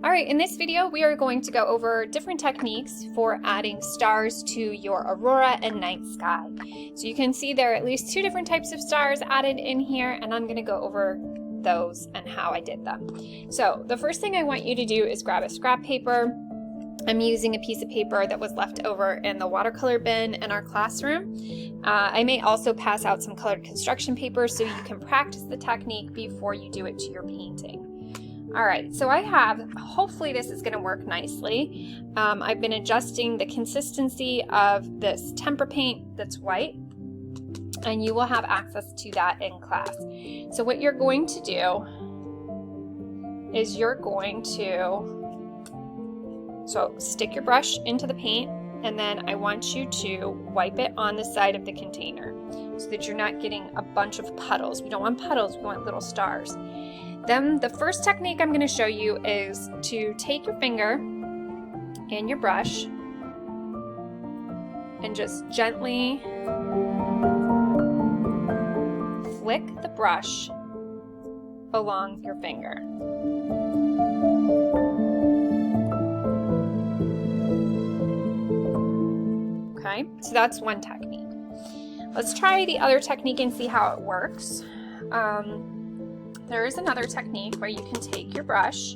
All right, in this video, we are going to go over different techniques for adding stars to your aurora and night sky. So you can see there are at least two different types of stars added in here, and I'm gonna go over those and how I did them. So the first thing I want you to do is grab a scrap paper. I'm using a piece of paper that was left over in the watercolor bin in our classroom. I may also pass out some colored construction paper so you can practice the technique before you do it to your painting. All right, so I have, hopefully this is gonna work nicely. I've been adjusting the consistency of this temper paint that's white, and you will have access to that in class. So what you're going to do is you're going to, stick your brush into the paint, and then I want you to wipe it on the side of the container so that you're not getting a bunch of puddles. We don't want puddles, we want little stars. Then the first technique I'm going to show you is to take your finger and your brush and just gently flick the brush along your finger. Okay, so that's one technique. Let's try the other technique and see how it works. There is another technique where you can take your brush.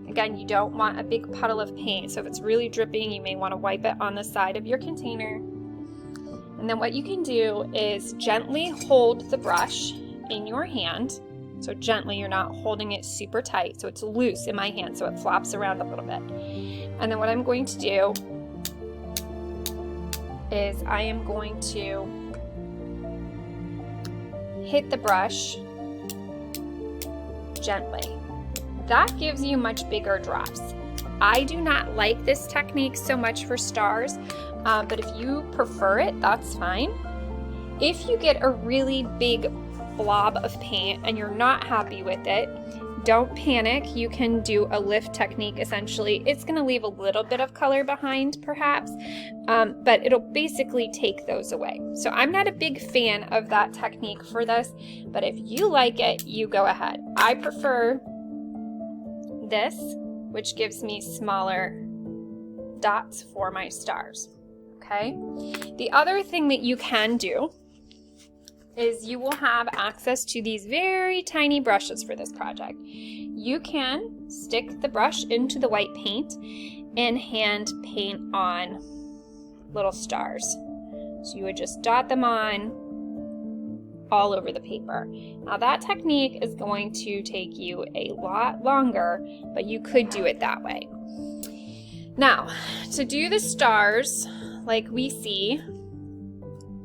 Again, you don't want a big puddle of paint, so if it's really dripping, you may want to wipe it on the side of your container. And then what you can do is gently hold the brush in your hand. So gently, you're not holding it super tight, so it's loose in my hand, so it flops around a little bit. And then what I'm going to do is I am going to hit the brush gently. That gives you much bigger drops. I do not like this technique so much for stars, but if you prefer it, that's fine. If you get a really big blob of paint and you're not happy with it, don't panic. You can do a lift technique essentially. It's going to leave a little bit of color behind perhaps, but it'll basically take those away. So I'm not a big fan of that technique for this, but if you like it, you go ahead. I prefer this, which gives me smaller dots for my stars, okay? The other thing that you can do is you will have access to these very tiny brushes for this project. You can stick the brush into the white paint and hand paint on little stars. So you would just dot them on all over the paper. Now that technique is going to take you a lot longer, but you could do it that way. Now, to do the stars like we see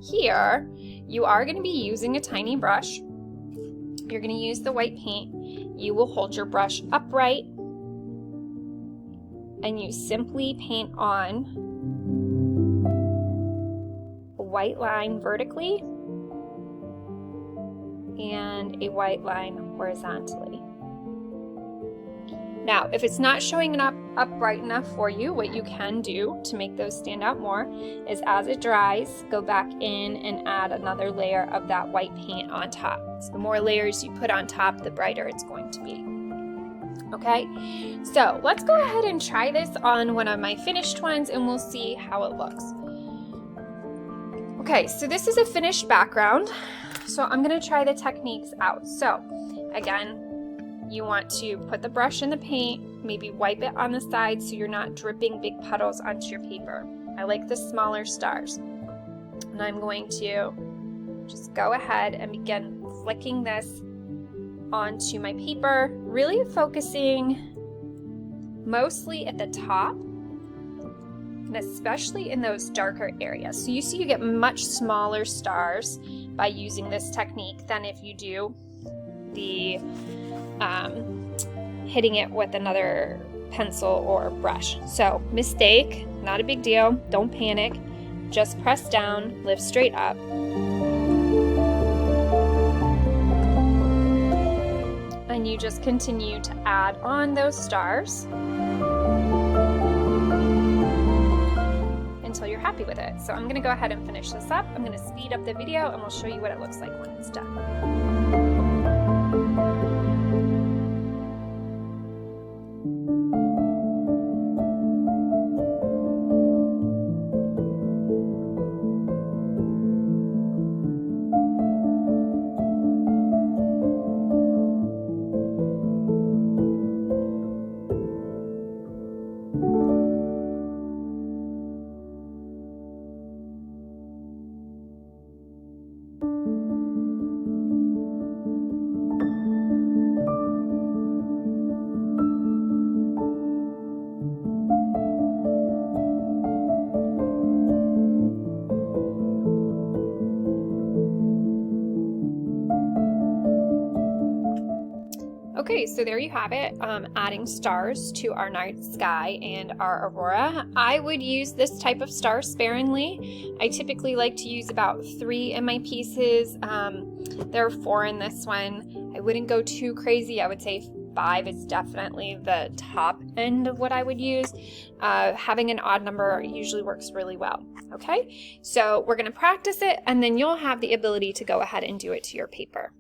here, you are going to be using a tiny brush. You're going to use the white paint. You will hold your brush upright and you simply paint on a white line vertically and a white line horizontally. Now, if it's not showing up bright enough for you, what you can do to make those stand out more is as it dries, go back in and add another layer of that white paint on top. So the more layers you put on top, the brighter it's going to be. Okay, so let's go ahead and try this on one of my finished ones and we'll see how it looks. Okay, so this is a finished background. So I'm gonna try the techniques out. So again, you want to put the brush in the paint, maybe wipe it on the side so you're not dripping big puddles onto your paper. I like the smaller stars. And I'm going to just go ahead and begin flicking this onto my paper, really focusing mostly at the top and especially in those darker areas. So you see you get much smaller stars by using this technique than if you do the hitting it with another pencil or brush. So mistake, not a big deal, don't panic, just press down, lift straight up. And you just continue to add on those stars until you're happy with it. So I'm gonna go ahead and finish this up. I'm gonna speed up the video and we'll show you what it looks like when it's done. Okay, so there you have it, adding stars to our night sky and our aurora. I would use this type of star sparingly. I typically like to use about 3 in my pieces. There are 4 in this one. I wouldn't go too crazy. I would say 5 is definitely the top end of what I would use. Having an odd number usually works really well. Okay, so we're going to practice it, and then you'll have the ability to go ahead and do it to your paper.